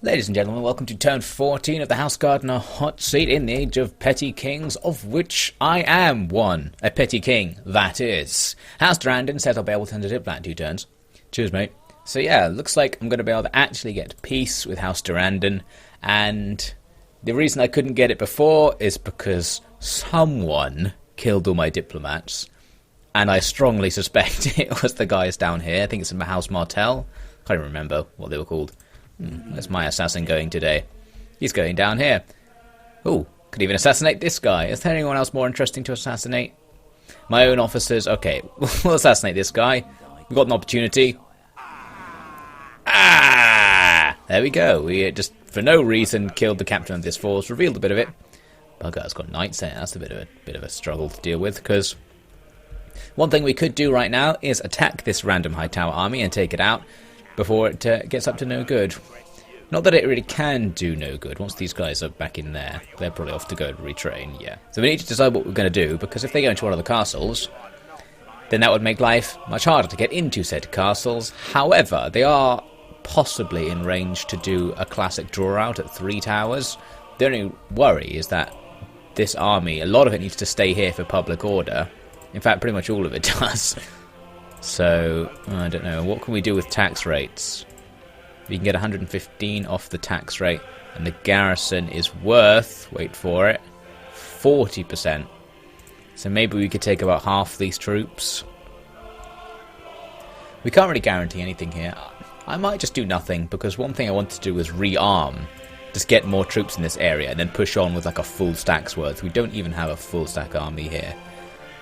Ladies and gentlemen, welcome to turn 14 of the House Gardener hot seat in the age of petty kings, of which I am one. A petty king, that is. House Durandon says I'll be able to turn that in 2 turns. Cheers, mate. So yeah, looks like I'm going to be able to actually get peace with House Durandon, and the reason I couldn't get it before is because someone killed all my diplomats, and I strongly suspect it was the guys down here. I think it's in House Martell. Can't even remember what they were called. Where's my assassin going today? He's going down here. Oh, could even assassinate this guy. Is there anyone else more interesting to assassinate? My own officers. Okay, we'll assassinate this guy. We've got an opportunity. Ah! There we go. We just, for no reason, killed the captain of this force, revealed a bit of it. Bugger's got knights in it. That's a bit of a struggle to deal with, because one thing we could do right now is attack this random high tower army and take it out before it gets up to no good. Not that it really can do no good once these guys are back in there. They're probably off to go and retrain, yeah. So we need to decide what we're going to do, because if they go into one of the castles, then that would make life much harder to get into said castles. However, they are possibly in range to do a classic draw out at 3 towers. The only worry is that this army, a lot of it needs to stay here for public order. In fact, pretty much all of it does. So, I don't know, what can we do with tax rates? We can get 115 off the tax rate, and the garrison is worth, wait for it, 40%. So maybe we could take about half these troops. We can't really guarantee anything here. I might just do nothing, because one thing I want to do is rearm. Just get more troops in this area, and then push on with like a full stack's worth. We don't even have a full stack army here.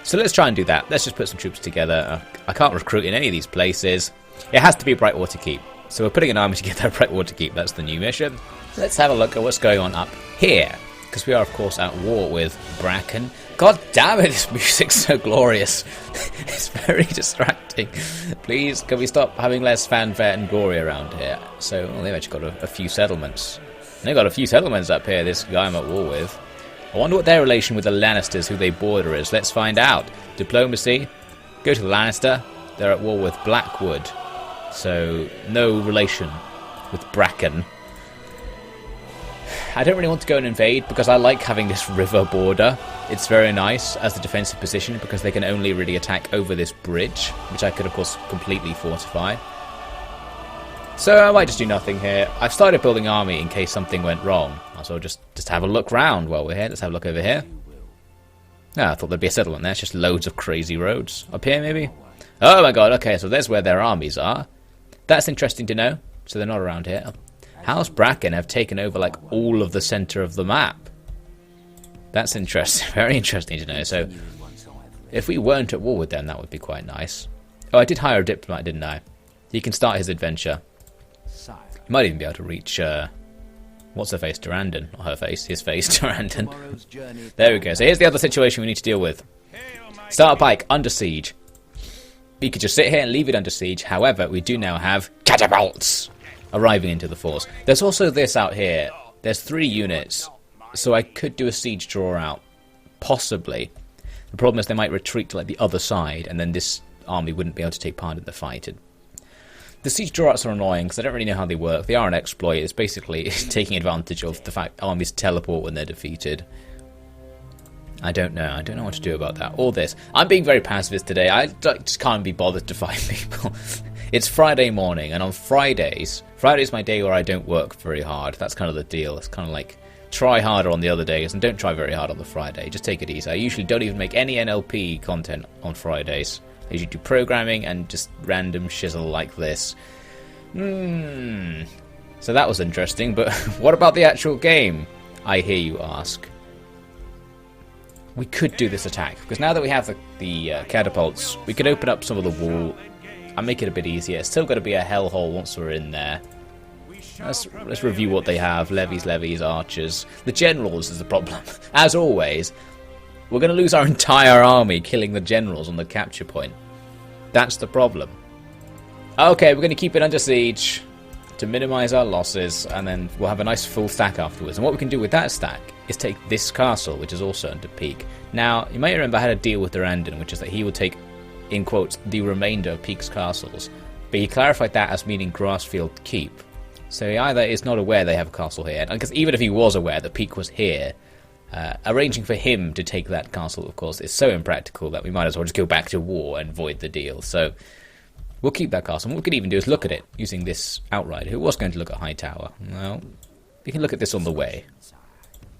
So let's try and do that. Let's just put some troops together. I can't recruit in any of these places. It has to be Brightwater Keep. So we're putting an army together at Brightwater Keep. That's the new mission. Let's have a look at what's going on up here, because we are, of course, at war with Bracken. God damn it, this music's so glorious. It's very distracting. Please, can we stop having less fanfare and glory around here? So, well, they've actually got a few settlements. They've got a few settlements up here, this guy I'm at war with. I wonder what their relation with the Lannisters, who they border, is. Let's find out. Diplomacy. Go to the Lannister. They're at war with Blackwood. So, no relation with Bracken. I don't really want to go and invade, because I like having this river border. It's very nice as the defensive position, because they can only really attack over this bridge, which I could, of course, completely fortify. So I might just do nothing here. I've started building army in case something went wrong. So just have a look round while we're here. Let's have a look over here. Ah, I thought there'd be a settlement there. It's just loads of crazy roads. Up here, maybe? Oh my god, okay, so there's where their armies are. That's interesting to know. So they're not around here. House Bracken have taken over, like, all of the centre of the map. That's interesting. Very interesting to know. So, if we weren't at war with them, that would be quite nice. Oh, I did hire a diplomat, didn't I? He can start his adventure. He might even be able to reach, what's her face? Durandon. Or her face. His face. Durandon. There we go. So here's the other situation we need to deal with. Starpike, under siege. We could just sit here and leave it under siege. However, we do now have catapults arriving into the force. There's also this out here. There's 3 units. So I could do a siege draw out. Possibly. The problem is they might retreat to like the other side, and then this army wouldn't be able to take part in the fight. The siege drawouts are annoying because I don't really know how they work. They are an exploit. It's basically taking advantage of the fact armies teleport when they're defeated. I don't know. I don't know what to do about that. All this. I'm being very pacifist today. I just can't be bothered to fight people. It's Friday morning, and on Friday's my day where I don't work very hard. That's kind of the deal. It's kind of like try harder on the other days and don't try very hard on the Friday. Just take it easy. I usually don't even make any NLP content on Fridays. I usually do programming and just random shizzle like this. So that was interesting, but what about the actual game? I hear you ask. We could do this attack, because now that we have the catapults, we could open up some of the wall and make it a bit easier. It's still got to be a hellhole once we're in there. Let's review what they have. Levies, archers. The generals is the problem. As always, we're going to lose our entire army killing the generals on the capture point. That's the problem. Okay, we're going to keep it under siege to minimize our losses, and then we'll have a nice full stack afterwards. And what we can do with that stack is take this castle, which is also under Peak. Now, you might remember I had a deal with Durandon, which is that he would take, in quotes, the remainder of Peak's castles. But he clarified that as meaning Grassfield Keep, So he either is not aware they have a castle here, because even if he was aware the peak was here, arranging for him to take that castle, of course, is so impractical that we might as well just go back to war and void the deal. So we'll keep that castle. And what we could even do is look at it using this outrider, who was going to look at High Tower. Well, we can look at this on the way.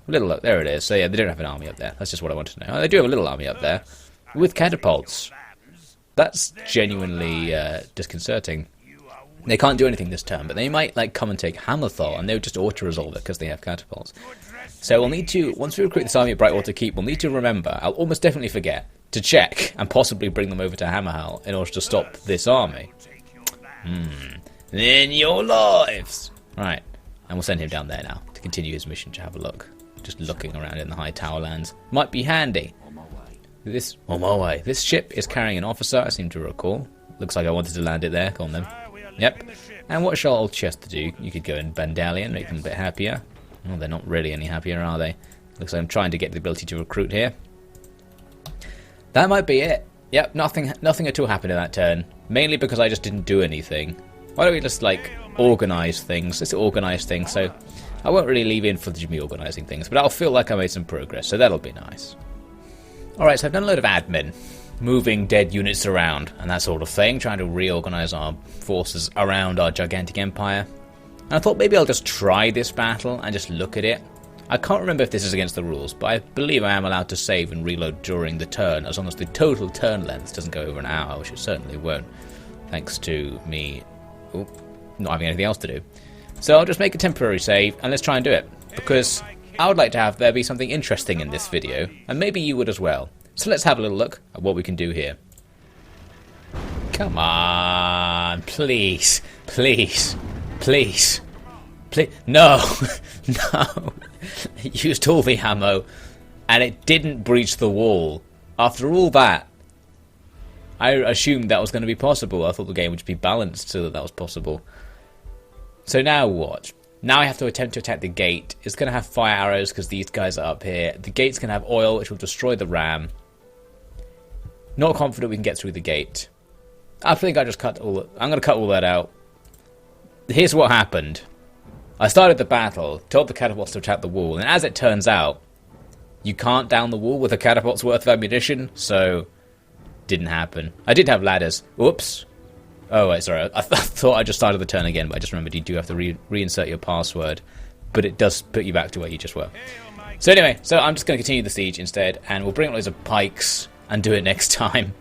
A little look, there it is. So yeah, they don't have an army up there. That's just what I wanted to know. Oh, they do have a little army up there with catapults. That's genuinely disconcerting. They can't do anything this turn, but they might like come and take Hammerthal, and they would just auto-resolve it because they have catapults. So we'll need to, once we recruit this army at Brightwater Keep, we'll need to remember, I'll almost definitely forget, to check and possibly bring them over to Hammerhal in order to stop this army. In your lives! Right, and we'll send him down there now to continue his mission to have a look. Just looking around in the High Tower lands. Might be handy. This, on my way. This ship is carrying an officer, I seem to recall. Looks like I wanted to land it there. Go on then. Yep. And what shall old Chester do? You could go in Bandalion, make them a bit happier. Well, they're not really any happier, are they? Looks like I'm trying to get the ability to recruit here. That might be it. Yep, nothing at all happened in that turn. Mainly because I just didn't do anything. Why don't we just, like, organise things? Let's organise things, so I won't really leave in footage of me organising things, but I'll feel like I made some progress, so that'll be nice. Alright, so I've done a load of admin. Moving dead units around and that sort of thing, trying to reorganise our forces around our gigantic empire. And I thought maybe I'll just try this battle and just look at it. I can't remember if this is against the rules, but I believe I am allowed to save and reload during the turn, as long as the total turn length doesn't go over an hour, which it certainly won't, thanks to me not having anything else to do. So I'll just make a temporary save and let's try and do it, because I would like to have there be something interesting in this video, and maybe you would as well. So let's have a little look at what we can do here. Come on, please, please, please, please. No, no. It used all the ammo, and it didn't breach the wall. After all that, I assumed that was going to be possible. I thought the game would be balanced so that that was possible. So now what? Now I have to attempt to attack the gate. It's going to have fire arrows because these guys are up here. The gate's going to have oil, which will destroy the ram. Not confident we can get through the gate. I think I just cut all that. I'm going to cut all that out. Here's what happened. I started the battle, told the catapults to attack the wall, and as it turns out, you can't down the wall with a catapult's worth of ammunition, so didn't happen. I did have ladders. Whoops. Oh, wait, sorry. I thought I just started the turn again, but I just remembered you do have to reinsert your password, but it does put you back to where you just were. So anyway, so I'm just going to continue the siege instead, and we'll bring loads of pikes and do it next time.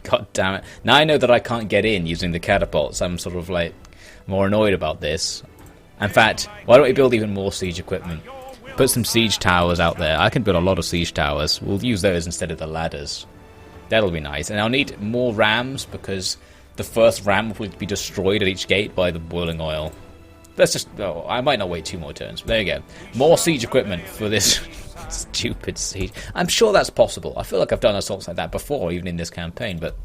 God damn it. Now I know that I can't get in using the catapults. I'm sort of like more annoyed about this. In fact, why don't we build even more siege equipment? Put some siege towers out there. I can build a lot of siege towers. We'll use those instead of the ladders. That'll be nice. And I'll need more rams because the first ram will be destroyed at each gate by the boiling oil. Let's just... Oh, I might not wait 2 more turns. But there you go. More siege equipment for this stupid siege. I'm sure that's possible. I feel like I've done assaults like that before, even in this campaign. But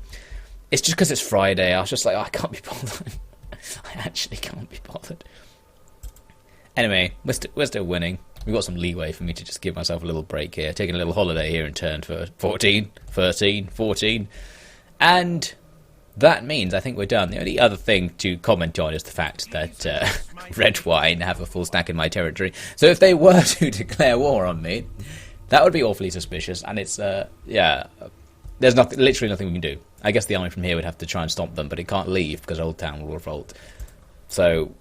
it's just because it's Friday. I was just like, oh, I can't be bothered. I actually can't be bothered. Anyway, we're still winning. We've got some leeway for me to just give myself a little break here. Taking a little holiday here in turn for 14, 13, 14. And that means I think we're done. The only other thing to comment on is the fact that red wine have a full stack in my territory. So if they were to declare war on me, that would be awfully suspicious. And it's, yeah, there's literally nothing we can do. I guess the army from here would have to try and stop them, but it can't leave because Old Town will revolt. So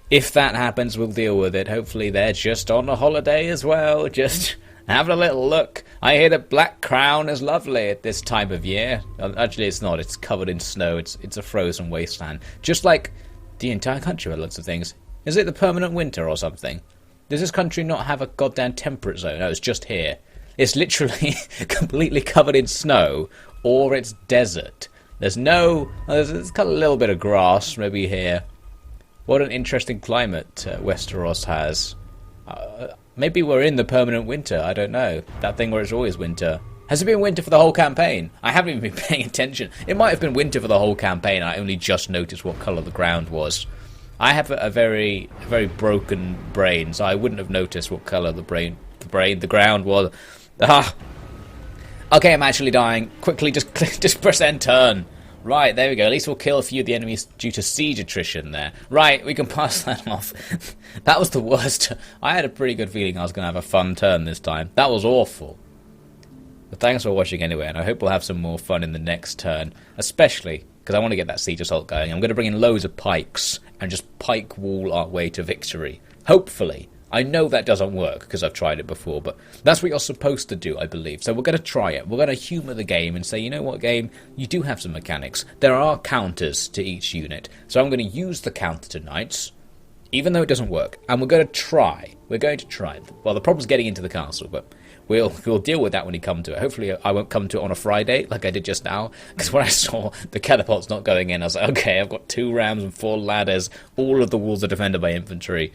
if that happens, we'll deal with it. Hopefully they're just on a holiday as well, just having a little look. I hear that Black Crown is lovely at this time of year. Actually, it's not. It's covered in snow. It's a frozen wasteland. Just like the entire country with lots of things. Is it the permanent winter or something? Does this country not have a goddamn temperate zone? No, it's just here. It's literally completely covered in snow, or it's desert. There's no... There's got a little bit of grass, maybe here. What an interesting climate Westeros has. Maybe we're in the permanent winter, I don't know. That thing where it's always winter. Has it been winter for the whole campaign? I haven't even been paying attention. It might have been winter for the whole campaign. I only just noticed what colour the ground was. I have a very broken brain, so I wouldn't have noticed what colour the ground was. Ah. Okay, I'm actually dying. Quickly, just press end turn. Right, there we go. At least we'll kill a few of the enemies due to siege attrition there. Right, we can pass that off. That was the worst. I had a pretty good feeling I was going to have a fun turn this time. That was awful. But thanks for watching anyway, and I hope we'll have some more fun in the next turn. Especially because I want to get that siege assault going. I'm going to bring in loads of pikes and just pike wall our way to victory. Hopefully. I know that doesn't work because I've tried it before, but that's what you're supposed to do, I believe. So we're going to try it. We're going to humour the game and say, you know what, game? You do have some mechanics. There are counters to each unit. So I'm going to use the counter tonight, even though it doesn't work. And we're going to try. We're going to try. Well, the problem's getting into the castle, but we'll deal with that when we come to it. Hopefully I won't come to it on a Friday like I did just now, because when I saw the catapults not going in, I was like, okay, I've got 2 rams and 4 ladders. All of the walls are defended by infantry.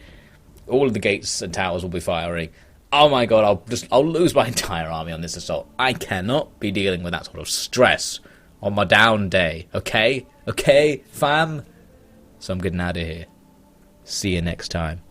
All of the gates and towers will be firing. Oh my god, I'll lose my entire army on this assault. I cannot be dealing with that sort of stress on my down day. Okay? Okay, fam? So I'm getting out of here. See you next time.